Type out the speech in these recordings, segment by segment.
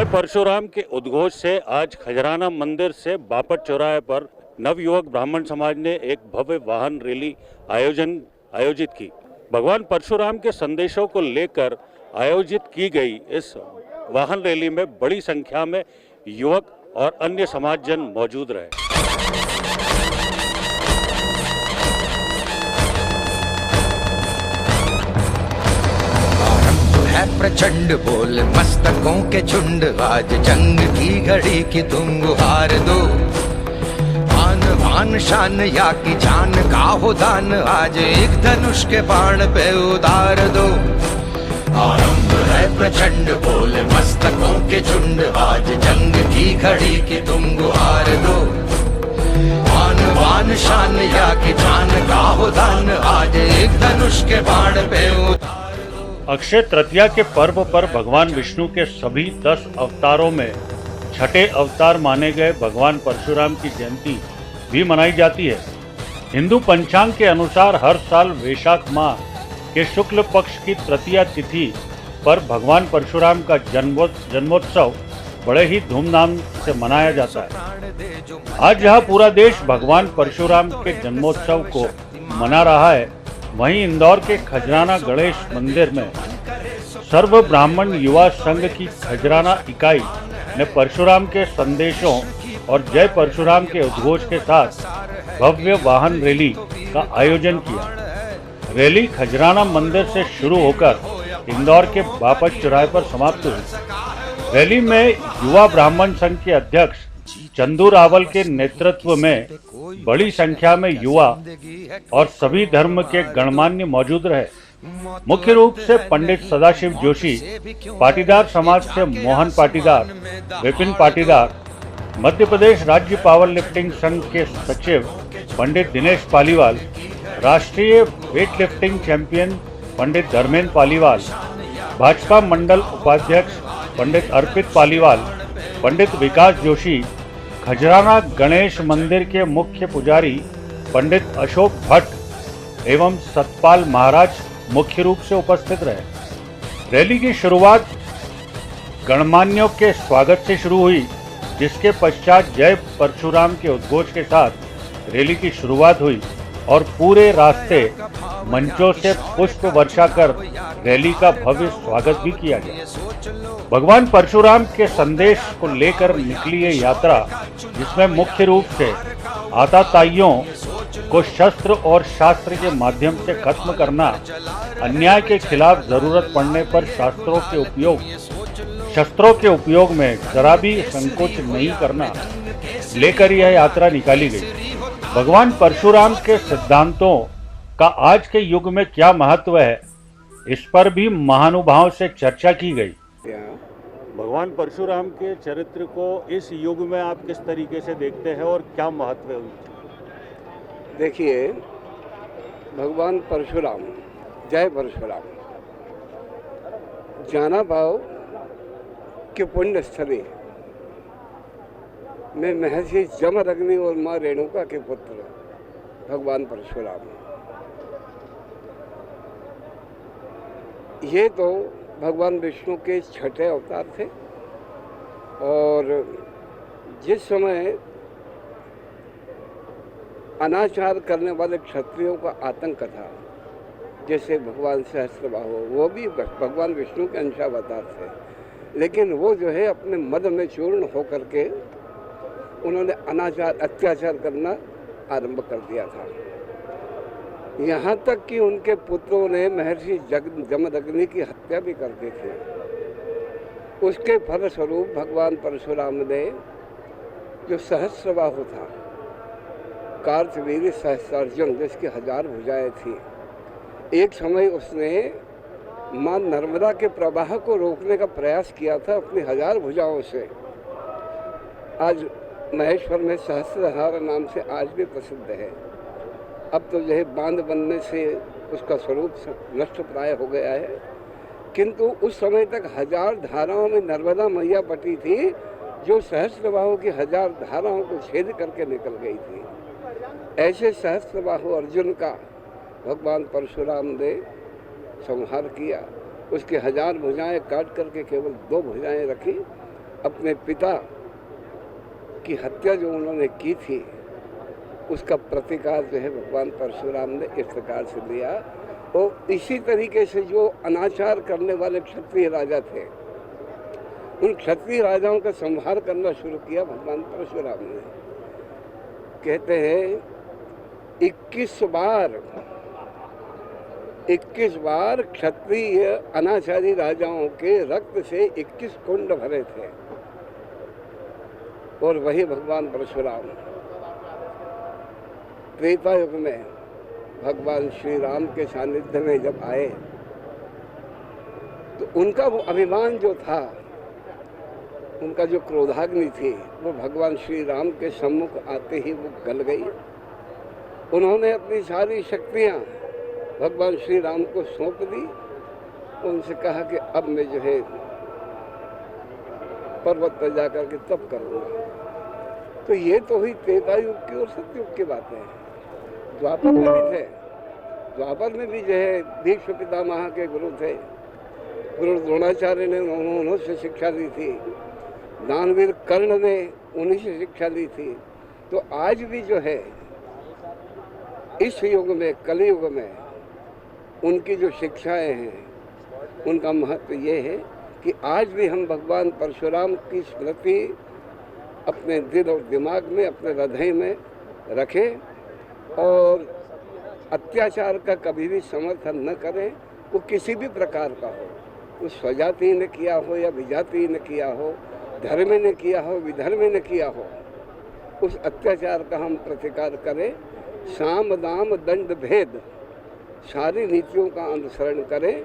जय परशुराम के उद्घोष से आज खजराना मंदिर से बापट चौराहे पर नवयुवक ब्राह्मण समाज ने एक भव्य वाहन रैली आयोजित की। भगवान परशुराम के संदेशों को लेकर आयोजित की गई इस वाहन रैली में बड़ी संख्या में युवक और अन्य समाजजन मौजूद रहे। प्रचंड बोल मस्तकों के झुंड, आज जंग की घड़ी की तुम गुहार दो। आन भान शान या की जान का हो दान, आज एक धनुष के बाण पे उतार दो। आरंभ है प्रचंड बोल मस्तकों के झुंड, आज जंग की घड़ी की तुम गुहार दो। आन भान शान या की जान का हो दान, आज एक धनुष के बाण पे उतार। अक्षय तृतीया के पर्व पर भगवान विष्णु के सभी 10 अवतारों में छठे अवतार माने गए भगवान परशुराम की जयंती भी मनाई जाती है। हिंदू पंचांग के अनुसार हर साल वैशाख माह के शुक्ल पक्ष की तृतीया तिथि पर भगवान परशुराम का जन्मोत्सव बड़े ही धूमधाम से मनाया जाता है। आज जहां पूरा देश भगवान परशुराम के जन्मोत्सव को मना रहा है, वहीं इंदौर के खजराना गणेश मंदिर में सर्व ब्राह्मण युवा संघ की खजराना इकाई ने परशुराम के संदेशों और जय परशुराम के उद्घोष के साथ भव्य वाहन रैली का आयोजन किया। रैली खजराना मंदिर से शुरू होकर इंदौर के बापट चौराहे पर समाप्त हुई। रैली में युवा ब्राह्मण संघ के अध्यक्ष चंदू रावल के नेतृत्व में बड़ी संख्या में युवा और सभी धर्म के गणमान्य मौजूद रहे। मुख्य रूप से पंडित सदाशिव जोशी, पाटीदार समाज से मोहन पाटीदार, विपिन पाटीदार, मध्य प्रदेश राज्य पावर लिफ्टिंग संघ के सचिव पंडित दिनेश पालीवाल, राष्ट्रीय वेट लिफ्टिंग चैंपियन पंडित धर्मेंद्र पालीवाल, भाजपा मंडल उपाध्यक्ष पंडित अर्पित पालीवाल, पंडित विकास जोशी, खजराना गणेश मंदिर के मुख्य पुजारी पंडित अशोक भट्ट एवं सतपाल महाराज मुख्य रूप से उपस्थित रहे। रैली की शुरुआत गणमान्यों के स्वागत से शुरू हुई, जिसके पश्चात जय परशुराम के उद्घोष के साथ रैली की शुरुआत हुई और पूरे रास्ते मंचों से पुष्प वर्षा कर रैली का भव्य स्वागत भी किया गया। भगवान परशुराम के संदेश को लेकर निकली ये यात्रा, जिसमें मुख्य रूप से आताताइयों को शस्त्र और शास्त्र के माध्यम से खत्म करना, अन्याय के खिलाफ जरूरत पड़ने पर शस्त्रों के उपयोग में जरा भी संकोच नहीं करना लेकर यह यात्रा निकाली गई। भगवान परशुराम के सिद्धांतों का आज के युग में क्या महत्व है, इस पर भी महानुभावों से चर्चा की गई। भगवान परशुराम के चरित्र को इस युग में आप किस तरीके से देखते हैं और क्या महत्व है उनका? देखिए, भगवान परशुराम, जय परशुराम, जाना भाव के पुण्य स्थली में महर्षि जमदग्नि और माँ रेणुका के पुत्र भगवान परशुराम, ये तो भगवान विष्णु के छठे अवतार थे। और जिस समय अनाचार करने वाले क्षत्रियों का आतंक था, जैसे भगवान सहस्त्रबाहु, वो भी भगवान विष्णु के अंशावतार थे, लेकिन वो जो है अपने मद में चूर्ण होकर के उन्होंने अनाचार अत्याचार करना आरंभ कर दिया था। यहाँ तक कि उनके पुत्रों ने महर्षि जमदग्नि की हत्या भी कर दी थी। उसके फलस्वरूप भगवान परशुराम ने, जो सहस्त्रबाहु था, कार्तवीर्य सहस्त्रार्जुन, जिसकी 1000 भुजाएं थी, एक समय उसने माँ नर्मदा के प्रवाह को रोकने का प्रयास किया था अपनी 1000 भुजाओं से। आज महेश्वर में सहस्त्रधारा नाम से आज भी प्रसिद्ध है। अब तो जो है बांध बनने से उसका स्वरूप नष्ट प्राय हो गया है, किंतु उस समय तक 1000 धाराओं में नर्मदा मैया बटी थी, जो सहस्त्रबाहु की 1000 धाराओं को छेद करके निकल गई थी। ऐसे सहस्त्रबाहु अर्जुन का भगवान परशुराम ने संहार किया। उसकी 1000 भुजाएं काट करके केवल 2 भुजाएं रखी अपने पिता की हत्या जो उन्होंने की थी उसका प्रतिकार जो है भगवान परशुराम ने इस प्रकार से दिया। और इसी तरीके से जो अनाचार करने वाले क्षत्रिय राजा थे उन क्षत्रिय राजाओं का संहार करना शुरू किया भगवान परशुराम ने। कहते हैं 21 बार क्षत्रिय अनाचारी राजाओं के रक्त से 21 कुंड भरे थे। और वही भगवान परशुराम त्रेता युग में भगवान श्री राम के सानिध्य में जब आए तो उनका वो अभिमान जो था, उनका जो क्रोधाग्नि थी, वो भगवान श्री राम के सम्मुख आते ही वो गल गई। उन्होंने अपनी सारी शक्तियाँ भगवान श्री राम को सौंप दी। उनसे कहा कि अब मैं जो है पर्वत पर जाकर के तप करूँगा। तो ये तो हुई त्रेता युग की और सतयुग की बातें हैं। द्वापर में भी थे, द्वापर में भी जो है भीष्म पितामह के गुरु थे, गुरु द्रोणाचार्य ने उन्होंने शिक्षा दी थी, दानवीर कर्ण ने उन्हीं से शिक्षा ली थी। तो आज भी जो है इस युग में, कलयुग में उनकी जो शिक्षाएं हैं उनका महत्व ये है कि आज भी हम भगवान परशुराम की स्मृति अपने दिल और दिमाग में, अपने हृदय में रखें और अत्याचार का कभी भी समर्थन न करें। वो किसी भी प्रकार का हो, वो स्वजाति ने किया हो या विजाति ने किया हो, धर्म ने किया हो, विधर्म ने किया हो, उस अत्याचार का हम प्रतिकार करें। साम दाम दंड भेद सारी नीतियों का अनुसरण करें।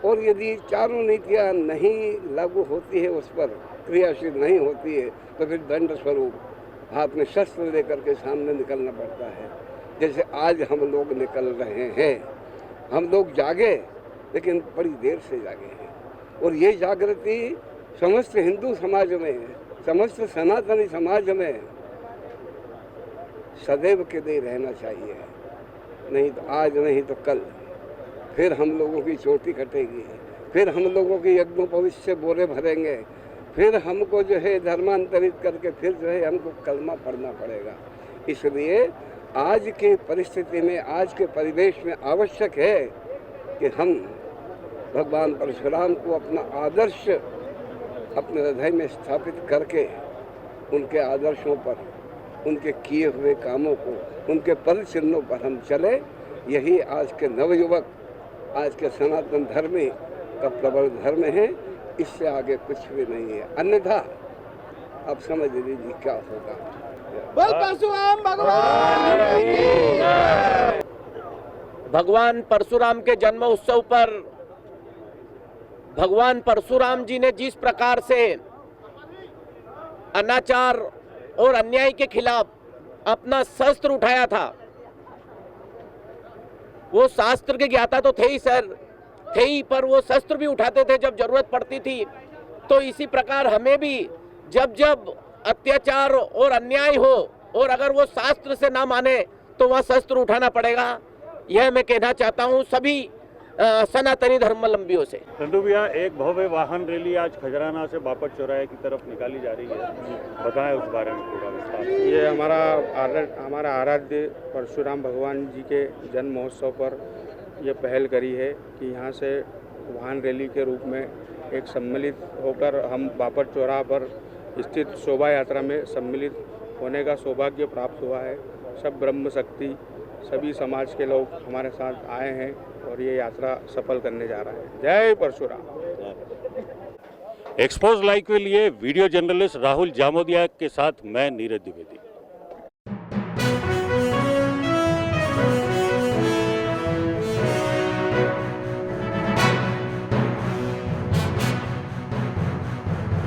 और यदि चारों नीतियाँ नहीं लागू होती है, उस पर क्रियाशील नहीं होती है, तो फिर दंड स्वरूप हाथ में शस्त्र लेकर के सामने निकलना पड़ता है। जैसे आज हम लोग निकल रहे हैं। हम लोग जागे लेकिन बड़ी देर से जागे हैं। और ये जागृति समस्त हिंदू समाज में, समस्त सनातनी समाज में सदैव के लिए रहना चाहिए। नहीं तो आज नहीं तो कल फिर हम लोगों की चोटी कटेगी, फिर हम लोगों की यज्ञोपवीत से बोरे भरेंगे, फिर हमको जो है धर्मांतरित करके फिर जो है हमको कलमा पढ़ना पड़ेगा। इसलिए आज की परिस्थिति में, आज के परिवेश में आवश्यक है कि हम भगवान परशुराम को अपना आदर्श अपने हृदय में स्थापित करके उनके आदर्शों पर, उनके किए हुए कामों को, उनके पद चिन्हों पर हम चले। यही आज के नवयुवक, आज के सनातन धर्मी का प्रबल धर्म है। इससे आगे कुछ भी नहीं है। अन्यथा आप समझ लीजिए क्या होगा। बोल परशुराम भगवान परशुराम के जन्म उत्सव पर भगवान परशुराम जी ने जिस प्रकार से अनाचार और अन्याय के खिलाफ अपना शस्त्र उठाया था, वो शास्त्र के ज्ञाता तो थे ही सर, थे ही, पर वो शस्त्र भी उठाते थे जब जरूरत पड़ती थी। तो इसी प्रकार हमें भी जब जब अत्याचार और अन्याय हो और अगर वो शास्त्र से ना माने तो वह शस्त्र उठाना पड़ेगा। यह मैं कहना चाहता हूँ सभी सनातनी धर्मावलंबियों से। चंदू भैया, एक भव्य वाहन रैली आज खजराना से बापट चौराहे की तरफ निकाली जा रही है, बताएं उस बारे में पूरा विस्तार। ये हमारा आराध्य परशुराम भगवान जी के जन्म महोत्सव पर यह पहल करी है कि यहाँ से वाहन रैली के रूप में एक सम्मिलित होकर हम बापट चौराहा पर स्थित शोभा यात्रा में सम्मिलित होने का सौभाग्य प्राप्त हुआ है। सब ब्रह्म शक्ति, सभी समाज के लोग हमारे साथ आए हैं और ये यात्रा सफल करने जा रहा है। जय परशुराम। एक्सपोज लाइव के लिए वीडियो जर्नलिस्ट राहुल जामोदिया के साथ मैं नीरज द्विवेदी।